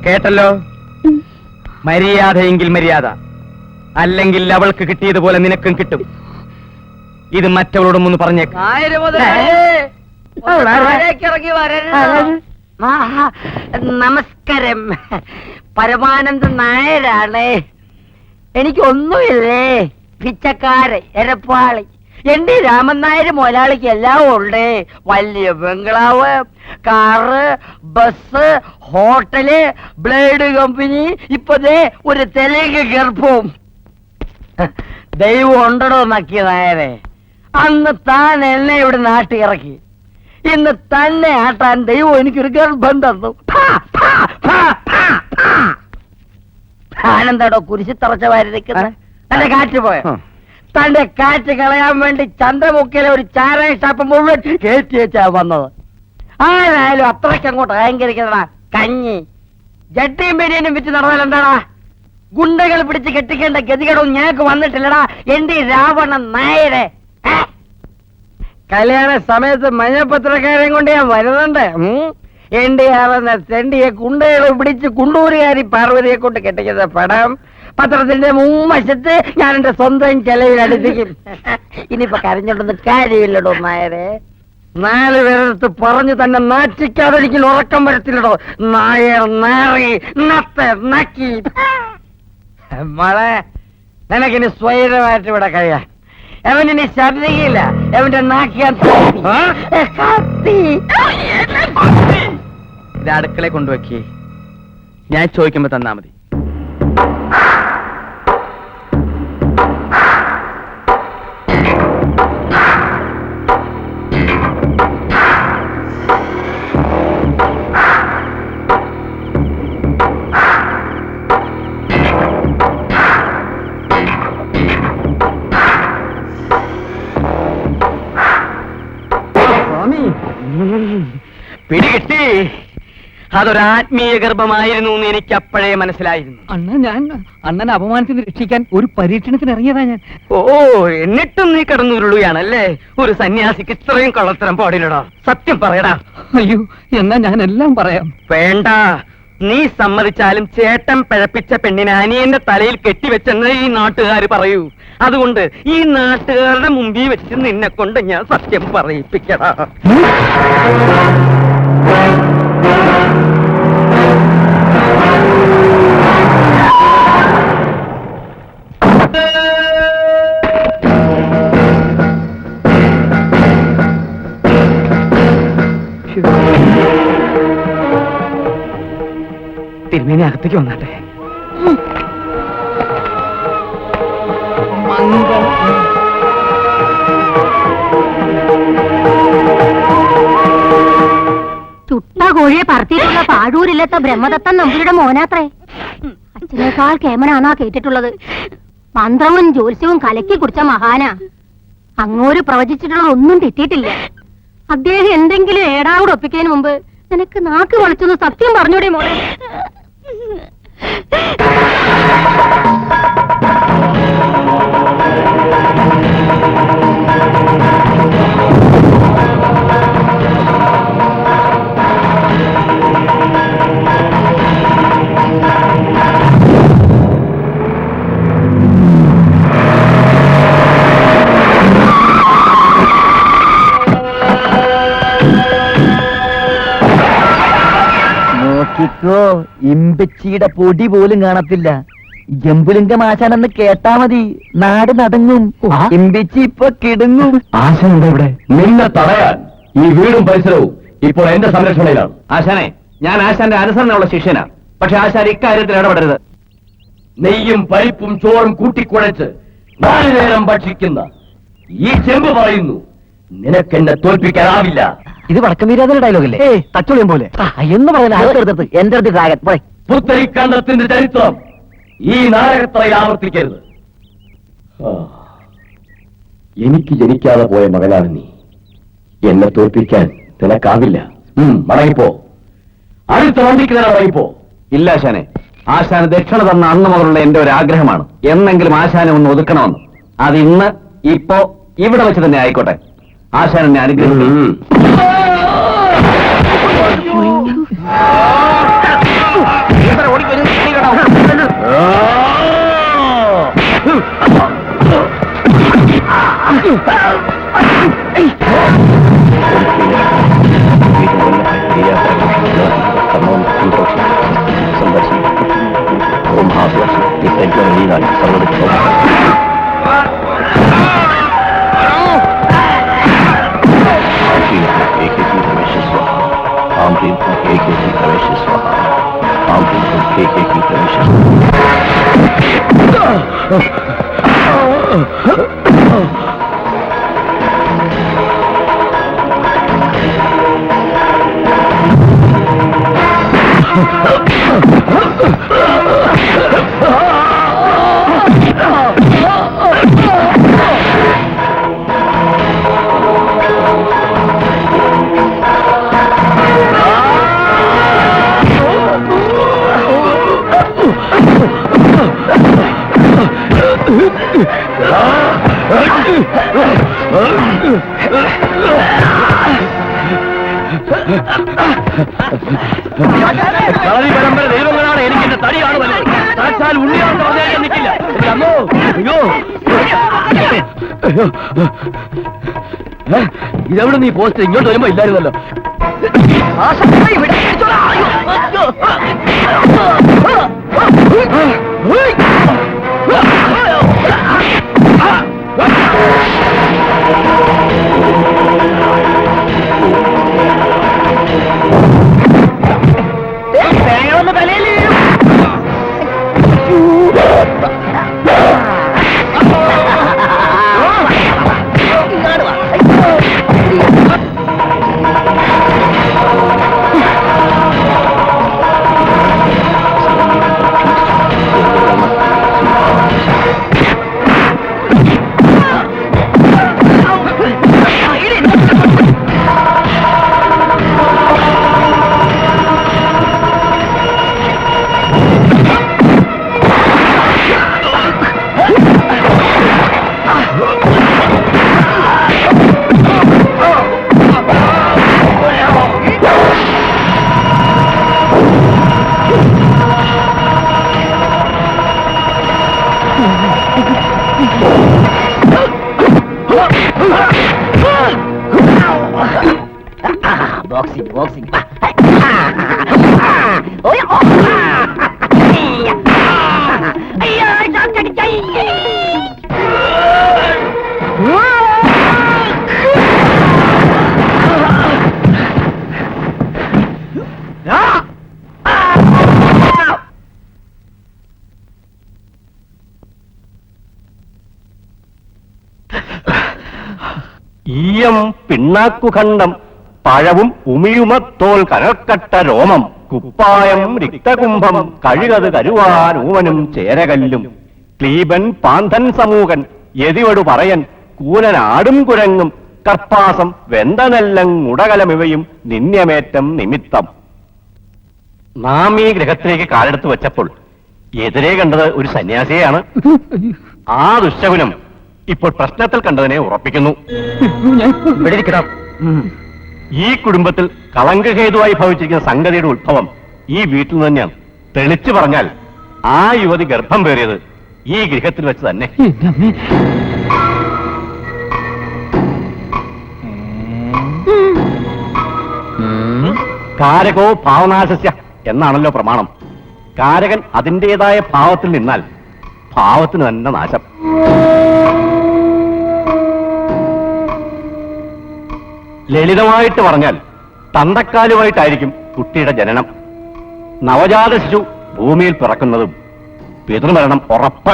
കേട്ടല്ലോ, മര്യാദയെങ്കിൽ മര്യാദ, അല്ലെങ്കിൽ അവൾക്ക് കിട്ടിയതുപോലെ നിനക്കും കിട്ടും. ഇത് മറ്റവളോടും ഒന്ന് പറഞ്ഞേക്ക്. നമസ്കാരം, പരമാനന്ദ നായരാണ്. എനിക്കൊന്നുമില്ലേ, പിച്ചക്കാരൻ, എരപ്പാളി. എന്റെ രാമൻ നായർ മുതലാളിക്ക് എല്ലാം ഉണ്ട്. വലിയ bungalow, car, bus, hotel, blade company, ഇപ്പതേ ഒരു തെലുങ്ക് ഗർഭവും. ദൈവം ഉണ്ടടോ നക്കിയ നായരെ. അന്ന് താൻ എന്നെ ഇവിടെ നാട്ടിറക്കി, ഇന്ന് തന്നെ ആട്ടാൻ ദൈവം എനിക്കൊരു ഗർഭം തന്നു. ആനന്ദടോ കുരിശി തറച്ച വാരി നിൽക്കുന്നത്. തന്റെ കാറ്റ് പോയോ? തന്റെ കാറ്റ് കളയാൻ വേണ്ടി ചന്ദ്രമുക്കിലെ ഒരു ചാരായ ഷാപ്പ് മുഴുവൻ കയറ്റി വെച്ചാ വന്നത്. ആരായാലും അത്രയ്ക്ക് അങ്ങോട്ട് അഹങ്കരിക്കുന്നതാ. കഞ്ഞി ജട്ടിയും ബിരിയാണിയും വിറ്റ് നടന്നാൽ എന്താടാ? ഗുണ്ടകൾ പിടിച്ച് കെട്ടിക്കേണ്ട ഗതികേടൊന്നും ഞങ്ങൾക്ക് വന്നിട്ടില്ലടാ എന്റെ രാവണ നായരെ. കല്യാണ സമയത്ത് മഞ്ഞപ്പത്രക്കാരെ കൊണ്ട് ഞാൻ വരുന്നുണ്ട്. എന്റെ ആളെന്ന തെണ്ടിയെ കുണ്ടകളെ പിടിച്ച് കുണ്ടൂരുകാരി പാർവതിയെ കൊണ്ട് കെട്ടിക്കുന്ന പടം പത്രത്തിന്റെ മുൻവശത്ത് ഞാൻ എന്റെ സ്വന്തം ചെലവിൽ അടുപ്പിക്കും. ഇനിയിപ്പൊ കരഞ്ഞോണ്ടൊന്നും കാര്യമില്ലടോ നായരെ. 4 പേരടുത്ത് പറഞ്ഞു തന്നെ നാറ്റിക്കാതെ എനിക്ക് ഉറക്കം വരത്തില്ലടോ നായർ നാറി നക്കി. മോളെ, നിനക്കിനി സ്വൈരമായിട്ട് ഇവിടെ കഴിയാൻ. അവനിനി ശബ്ദിക്കില്ല. അവന്റെ നാക്കിയാൻ ഇത് അടുക്കള കൊണ്ടുവയ്ക്ക്. ഞാൻ ചോദിക്കുമ്പോ തന്നാ മതി. പിടികിട്ടി. അതൊരാത്മീയ ഗർഭമായിരുന്നു എന്ന് എനിക്ക് അപ്പോഴേ മനസ്സിലായിരുന്നു. അണ്ണൻ അപമാനത്തിന് രക്ഷിക്കാൻ ഒരു പരീക്ഷണത്തിന് ഇറങ്ങിയതാ ഞാൻ. ഓ, എന്നിട്ടും നീ കടന്നുരുളുകയാണല്ലേ? ഒരു സന്യാസിക്ക് ഇത്രയും കള്ളത്തരം പാടില്ലടാ. സത്യം പറയടാ. അയ്യോ, എന്നാ ഞാൻ എല്ലാം പറയാം. വേണ്ട, നീ സമ്മതിച്ചാലും ചേട്ടൻ പിഴപ്പിച്ച പെണ്ണിനെ അനിയന്റെ തലയിൽ കെട്ടിവെച്ചെന്ന് ഈ നാട്ടുകാർ പറയൂ. അതുകൊണ്ട് ഈ നാട്ടുകാരുടെ മുമ്പിൽ വെച്ച് നിന്നെ കൊണ്ട് ഞാൻ സത്യം പറയിപ്പിക്കടാ. തിരുമേനി അകത്തേക്ക് വന്നാട്ടെ. ചുട്ട കോഴിയെ പറത്തിയിട്ടുള്ള പാഴൂരില്ലാത്ത ബ്രഹ്മദത്തൻ നമ്പൂരിയുടെ മോനാത്രേ. അച്ഛനേക്കാൾ കേമനാന്നാ കേട്ടിട്ടുള്ളത്. മന്ത്രവും ജ്യോത്സ്യവും കലക്കി കുടിച്ച മഹാനാ. അങ്ങോര് പ്രവചിച്ചിട്ടുള്ളത് ഒന്നും തെറ്റിയിട്ടില്ല. അദ്ദേഹം എന്തെങ്കിലും ഏടാവൂടെ ഒപ്പിക്കുന്നതിന് മുമ്പ് നിനക്ക് നാക്ക് വളച്ചൊന്ന് സത്യം പറഞ്ഞൂടെ മോളെ? ഇമ്പച്ചിയുടെ പൊടി പോലും കാണത്തില്ല. ജമ്പുലിംഗം ആശാനെന്ന് കേട്ടാ മതി, നാട് നടങ്ങും. ഇമ്പച്ചി ഇപ്പൊ കിടങ്ങും. ആശാനുണ്ട് ഇവിടെ. നിന്നെ തടയാൻ ഈ വീടും പരിസരവും ഇപ്പോൾ എന്റെ സംരക്ഷണയിലാണ്. ആശാനെ, ഞാൻ ആശാന്റെ അനുസരണമുള്ള ശിഷ്യനാ. പക്ഷെ ആശാൻ ഇക്കാര്യത്തിൽ ഇടപെടരുത്. നെയ്യും പരിപ്പും ചോറും കൂട്ടിക്കുഴച്ച് 4 നേരം ഭക്ഷിക്കുന്ന ഈ ചെമ്പ് പറയുന്നു, നിനക്കെന്നെ തോൽപ്പിക്കാനാവില്ല. ഇത് വടക്കം വീരാതിന്റെ ഡയലോഗല്ലേ? തച്ചുളിയും പോലെ എന്ന് പറയുന്നത് എന്റെ അടുത്ത് ഡ്രാഗൻ. പുത്തരിക്കണ്ടത്തിന്റെ ചരിത്രം ഈ നാടകത്തിൽ ആവർത്തിക്കരുത്. എനിക്ക് ജനിക്കാതെ പോയ മകനാണ് നീ. എന്നെ തോൽപ്പിക്കാൻ നിനക്കാവില്ല. മടങ്ങിപ്പോ, അടുത്ത വണ്ടിക്ക് തന്നെ മടങ്ങിപ്പോ. ഇല്ല ആശാനെ, ആശാന് ദക്ഷിണ തന്ന അന്ന് മുതലുള്ള എന്റെ ഒരു ആഗ്രഹമാണ് എന്നെങ്കിലും ആശാനെ ഒന്ന് ഒതുക്കണമെന്ന്. അത് ഇന്ന് ഇപ്പോ ഇവിടെ വെച്ച് തന്നെ ആയിക്കോട്ടെ. ആശാൻ എന്നെ അനുഗ്രഹിക്കും. കളരി പരമ്പര ദൈവങ്ങളാണ് എനിക്ക് എന്റെ തടി കാണുമല്ലോ. സാക്ഷാൽ ഉണ്ണിയാണെന്ന് പറഞ്ഞാൽ ഞാൻ നിൽക്കില്ല. അമ്മോ, അയ്യോ, ഇതെവിടെ നീ പോസ്റ്റ് ഇങ്ങോട്ട് വരുമ്പോ ഇല്ലായിരുന്നല്ലോ. ബോക്സിംഗ് ബോക്സിംഗ് ഈയം പിണ്ണാക്കുഖണ്ഡം പഴവും ഉമിയുമത്തോൽ കനൽക്കട്ട രോമം കുപ്പായം രക്തകുംഭം കഴുകത് കരുവാൻ ഊവനും ചേരകല്ലും ക്ലീബൻ പാന്തൻ സമൂഹൻ യതിവടു പറയൻ കൂനൻ ആടും കുരങ്ങും കർപ്പാസം വെന്തനെല്ലങ്ങുടകലമിവയും നിന്യമേറ്റം നിമിത്തം. നാം ഈ ഗ്രഹത്തിലേക്ക് കാലെടുത്ത് വെച്ചപ്പോൾ എതിരെ കണ്ടത് ഒരു സന്യാസിയെയാണ്. ആ ദുശ്ശകുനം ഇപ്പോൾ പ്രശ്നത്തിൽ കണ്ടതിനെ ഉറപ്പിക്കുന്നു. ഈ കുടുംബത്തിൽ കളങ്കഹേതുവായി ഭവിച്ചിരിക്കുന്ന സംഗതിയുടെ ഉത്ഭവം ഈ വീട്ടിൽ നിന്ന് തന്നെയാണ്. തെളിച്ചു പറഞ്ഞാൽ ആ യുവതി ഗർഭം പേറിയത് ഈ ഗൃഹത്തിൽ വെച്ച് തന്നെ. കാരകോ ഭാവനാശസ്യ എന്നാണല്ലോ പ്രമാണം. കാരകൻ അതിൻ്റെതായ ഭാവത്തിൽ നിന്നാൽ ഭാവത്തിന് തന്നെ നാശം. ലളിതമായിട്ട് പറഞ്ഞാൽ തന്തക്കാലുമായിട്ടായിരിക്കും കുട്ടിയുടെ ജനനം. നവജാത ശിശു ഭൂമിയിൽ പിറക്കുന്നതും പിതൃമരണം ഉറപ്പ്.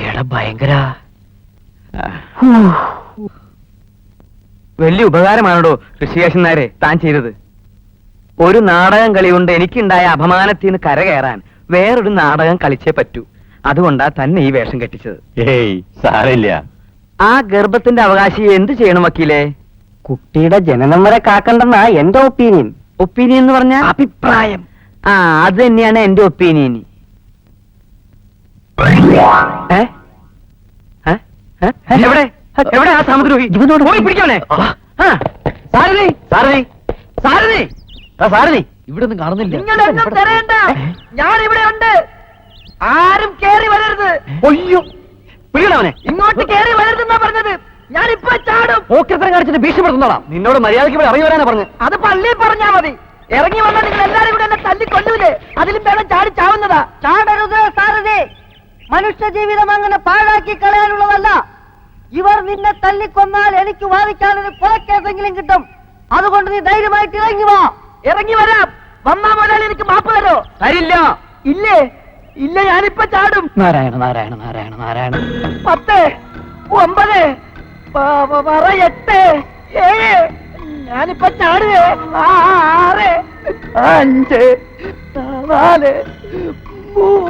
എടാ ഭയങ്കര വലിയ ഉപകാരമാണോ ഋഷികേശൻ നായരെ താൻ ചെയ്തത്. ഒരു നാടകം കളി കൊണ്ട് എനിക്കുണ്ടായ അപമാനത്തിൽ നിന്ന് കരകയറാൻ വേറൊരു നാടകം കളിച്ചേ പറ്റൂ. അതുകൊണ്ടാ തന്നെ ഈ വേഷം കെട്ടിച്ചത്. ഏയ് സാരമില്ല. ആ ഗർഭത്തിന്റെ അവകാശി എന്ത് ചെയ്യണം വക്കീലേ? കുട്ടിയുടെ ജനനം വരെ കാക്കണ്ടെന്നാ എന്റെ ഒപ്പീനിയൻ. ഒപ്പീനിയൻ എന്ന് പറഞ്ഞ അഭിപ്രായം. ആ അത് തന്നെയാണ് എന്റെ ഒപ്പീനിയൻ. എവിടെ എവിടെ ആ സാമദ്രോഹി പോയി പിടിക്കാനെ സാരഥി സാരഥി സാരഥി സാരഥി ഇവിടെ ഒന്നും കാണുന്നില്ല. നിങ്ങളൊന്നും തരേണ്ട, ഞാൻ ഇവിടെ ഉണ്ട്. ആരും കേറി വരരുത്. ഒയ്യോ പിടിക്കണവനെ. ഇങ്ങോട്ട് കേറി വരരുതെന്നാ പറഞ്ഞത്. ഞാനിപ്പോ ചാടും. ഓക്കരത്തരം കാണിച്ചിട്ട് ഭീഷണിപ്പെടുത്തുന്നോളാം. നിന്നോട് മര്യാദയ്ക്ക് ഇവിടെ ഇറങ്ങി വരാനാ പറഞ്ഞു. അത് പള്ളിയിൽ പറഞ്ഞാ മതി. ഇറങ്ങി വന്നാൽ നിങ്ങൾ എല്ലാരും കൂടെ എന്നെ തല്ലിക്കൊല്ലൂലേ? അതിലും വേണം ചാടി ചാവുന്നതാ. ചാടരുത് സാരഥി. മനുഷ്യ ജീവിതം അങ്ങനെ പാഴാക്കി കളയാനുള്ളതല്ല. ഇവർ നിന്നെ തല്ലിക്കൊന്നാൽ എനിക്ക് വാദിക്കാനൊരു കൊലക്കേസെങ്കിലും കിട്ടും. അതുകൊണ്ട് നീ ധൈര്യമായിട്ട് ഇറങ്ങി വാ. ഇറങ്ങി വരാം. വന്നാ മുതൽ എനിക്ക് മാപ്പ് തരോ? തരില്ല. ഇല്ലേ? ഇല്ല, ഞാനിപ്പോ ചാടും. നാരായണ നാരായണ നാരായണ നാരായണ. 10, 9, 8, 7. ഞാനിപ്പോ ചാടുവേ. 6, 5, 4, 3.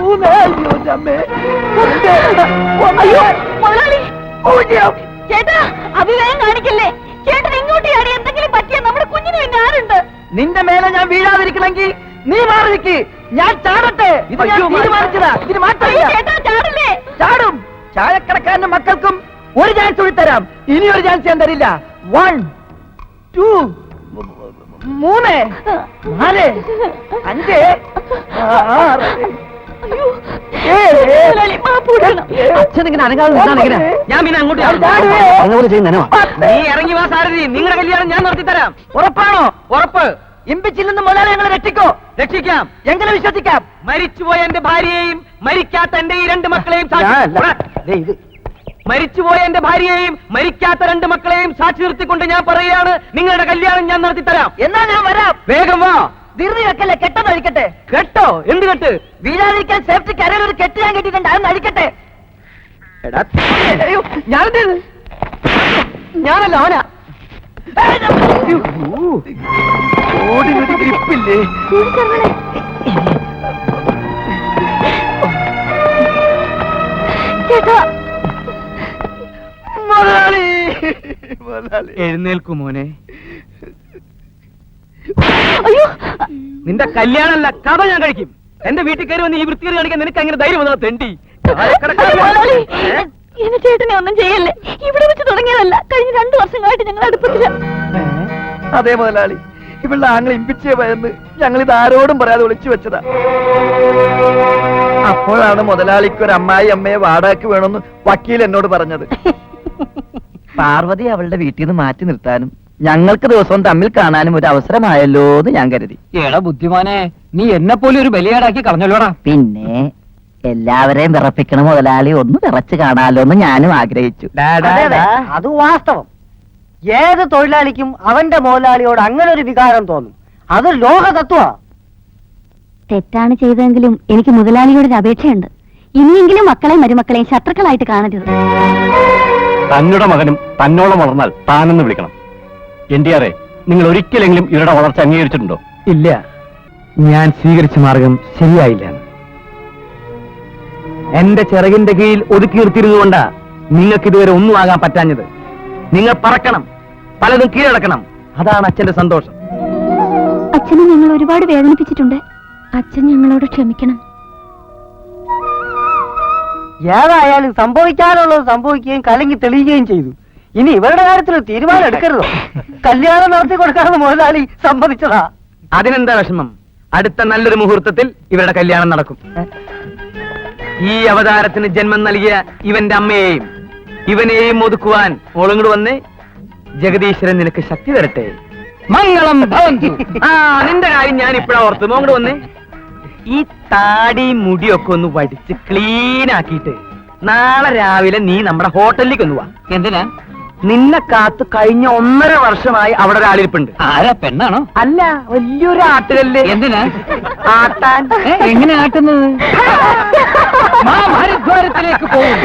അയ്യോ മുതലാളി, 0. ചേട്ടാ അഭിനയം കാണിക്കല്ലേ. ചേട്ടൻ ഇങ്ങോട്ട് ചാടി എന്തെങ്കിലും പറ്റിയ നമ്മുടെ കുഞ്ഞിന് പിന്നെ ആരുണ്ട്? നിന്റെ മേലെ ഞാൻ വീഴാതിരിക്കണമെങ്കിൽ നീ മാറി നിൽക്ക്. ഞാൻ ചാടട്ടെ. ഇത് ഞാൻ തീരുമാനിച്ചതാ. ഇതിന് മാറ്റമില്ല. ചേട്ടാ ചാടില്ലേ? ചാടും. ചായക്കടക്കാരന്റെ മക്കൾക്കും ഒരു ചാൻസ് കൂടി തരാം. ഇനി ഒരു ചാൻസ് ഞാൻ തരില്ല. 1, 2, 3, 4, 5, 6, 7. അച്ഛൻ ഇങ്ങനെ അനങ്ങാതെ നിന്നാണ് എങ്ങനെ? ഞാൻ പിന്നെ അങ്ങോട്ട് ഞാൻ ചാടും. ചാടുവേ. അതുപോലെ ചെയ്യുന്നോ? നീ ഇറങ്ങി വാ സാരഥി. നിങ്ങളുടെ കല്യാണം ഞാൻ നടത്തി തരാം. ഉറപ്പാണോ? ഉറപ്പ്. ഇമ്പിച്ചിൽ നിന്ന് മുതലാളി ഞങ്ങളെ രക്ഷിക്കോ? രക്ഷിക്കാം. എങ്ങനെ വിശ്വസിക്കാം? മരിച്ചുപോയ എന്റെ ഭാര്യയെയും മരിക്കാത്ത എന്റെ ഈ 2 മക്കളെയും മരിച്ചുപോയ എന്റെ ഭാര്യയെയും മരിക്കാത്ത 2 മക്കളെയും സാക്ഷി നിർത്തിക്കൊണ്ട് ഞാൻ പറയുകയാണ്, നിങ്ങളുടെ കല്യാണം ഞാൻ നടത്തി തരാം. എന്നാ ഞാൻ വരാം. വേഗം വാ. ധൃതി വെക്കല്ലേ. കെട്ടെന്ന് അഴിക്കട്ടെ. കേട്ടോ? എന്ത് കെട്ട്? വീഴാതിരിക്കാൻ സേഫ്റ്റി കരയിൽ ഒരു കെട്ട് ഞാൻ കെട്ടിട്ടുണ്ട്. അതൊന്ന് അഴിക്കട്ടെ. എടാ അയ്യോ, ഞാനെന്തേത്? ഞാനല്ല, അവനാ. ഓടിനൊരു ഗ്രിപ്പില്ലേ? ചേട്ടാ മുതലാളി, മുതലാളി. എഴുന്നേൽക്കൂ മോനെ. അയ്യോ നിന്റെ കല്യാണമല്ല, കഥ ഞാൻ കഴിക്കും. എന്റെ വീട്ടിൽ കയറി വന്ന് ഈ വൃത്തികേട് കാണിക്കാൻ നിനക്ക് അങ്ങനെ ധൈര്യം വന്നാ തെണ്ടി. മുതലാളി, എന്നെ ചേട്ടനെ ഒന്നും ചെയ്യല്ലേ. ഇവിടെ വെച്ച് തുടങ്ങിയതല്ല, കഴിഞ്ഞ 2 വർഷങ്ങളായിട്ട് ഞങ്ങൾ അടുപ്പത്തില്ല. അതെ മുതലാളി, ഇവളുടെ ആങ്ങൾ ഇമ്പിച്ചേ ഭയന്ന് ഞങ്ങൾ ഇത് ആരോടും പറയാതെ ഒളിച്ചു വെച്ചതാ. അപ്പോഴാണ് മുതലാളിക്ക് ഒരു അമ്മായി അമ്മയെ വാടകയ്ക്ക് വേണമെന്ന് വക്കീൽ എന്നോട് പറഞ്ഞത്. പാർവതി അവളുടെ വീട്ടിൽ നിന്ന് മാറ്റി നിർത്താനും ഞങ്ങൾക്ക് ദിവസവും തമ്മിൽ കാണാനും ഒരു അവസരമായല്ലോ എന്ന് ഞാൻ കരുതി. എടാ ബുദ്ധിമാനെ, നീ എന്നെ പോലെ ഒരു ബലിയാടാക്കി കളഞ്ഞല്ലോടാ. പിന്നെ എല്ലാവരെയും വിറപ്പിക്കണ മുതലാളി ഒന്ന് വിറച്ച് കാണാലോ എന്ന് ഞാനും ആഗ്രഹിച്ചു. അത് വാസ്തവം. ഏത് തൊഴിലാളിക്കും അവന്റെ മുതലാളിയോട് അങ്ങനെ ഒരു വികാരം തോന്നും. അത് ലോക തത്വ. തെറ്റാണ് ചെയ്തതെങ്കിലും എനിക്ക് മുതലാളിയോടൊരു അപേക്ഷയുണ്ട്. ഇനിയെങ്കിലും മക്കളെയും മരുമക്കളെയും ശത്രുക്കളായിട്ട് കാണരുത്. തന്നുടെ മകനും തന്നോളം വളർന്നാൽ താനെന്ന് വിളിക്കണം. എൻഡിആറെ, നിങ്ങൾ ഒരിക്കലെങ്കിലും ഇവരുടെ വളർച്ച അംഗീകരിച്ചിട്ടുണ്ടോ? ഇല്ല, ഞാൻ സ്വീകരിച്ച മാർഗം ശരിയായില്ല. എന്റെ ചിറകിന്റെ കീഴിൽ ഒതുക്കി നിർത്തിയിരുന്നുകൊണ്ടാ നിങ്ങൾക്ക് ഇതുവരെ ഒന്നും ആകാൻ പറ്റാഞ്ഞത്. നിങ്ങൾ പറക്കണം, പലതും കീഴടക്കണം. അതാണ് അച്ഛന്റെ സന്തോഷം. അച്ഛനെ ഞങ്ങൾ ഒരുപാട് വേദനിപ്പിച്ചിട്ടുണ്ട്. അച്ഛൻ ഞങ്ങളോട് ക്ഷമിക്കണം. ഏതായാലും സംഭവിക്കാനുള്ളത് സംഭവിക്കുകയും കലങ്ങി തെളിയുകയും ചെയ്തു. ഇനി ഇവരുടെ കാര്യത്തിൽ ഒരു തീരുമാനം എടുക്കരുതോ? കല്യാണം നടത്തി കൊടുക്കാമെന്ന് മുതലാളി സമ്മതിച്ചതാ. അതിനെന്താ വിഷമം? അടുത്ത നല്ലൊരു മുഹൂർത്തത്തിൽ ഇവരുടെ കല്യാണം നടക്കും. ഈ അവതാരത്തിന് ജന്മം നൽകിയ ഇവന്റെ അമ്മയെയും ഇവനെയും ഒതുക്കുവാൻ ഓളങ്ങോട് വന്ന് ജഗദീശ്വരൻ നിനക്ക് ശക്തി തരട്ടെ. മംഗളം ഭവന്തു. ആ, നിന്റെ കാര്യം ഞാൻ ഇപ്പഴാ ഓർത്തു. മോങ്ങോട് വന്നേ. ഈ താടി മുടിയൊക്കെ ഒന്ന് വടിച്ച് ക്ലീൻ ആക്കിയിട്ട് നാളെ രാവിലെ നീ നമ്മുടെ ഹോട്ടലിലേക്ക് ഒന്ന് വാ. എന്തിനാ? നിന്നെ കാത്ത് കഴിഞ്ഞ 1.5 വർഷമായി അവിടെ ഒരാളിരിപ്പുണ്ട്. ആരാ, പെണ്ണാണോ? അല്ല, വലിയൊരു ആട്ടുകല്ല്. എന്തിനാ? ആട്ടാൻ. എങ്ങനെ ആട്ടുന്നത്? മാ ഭാരദ്വാരത്തിലേക്ക് പോകും.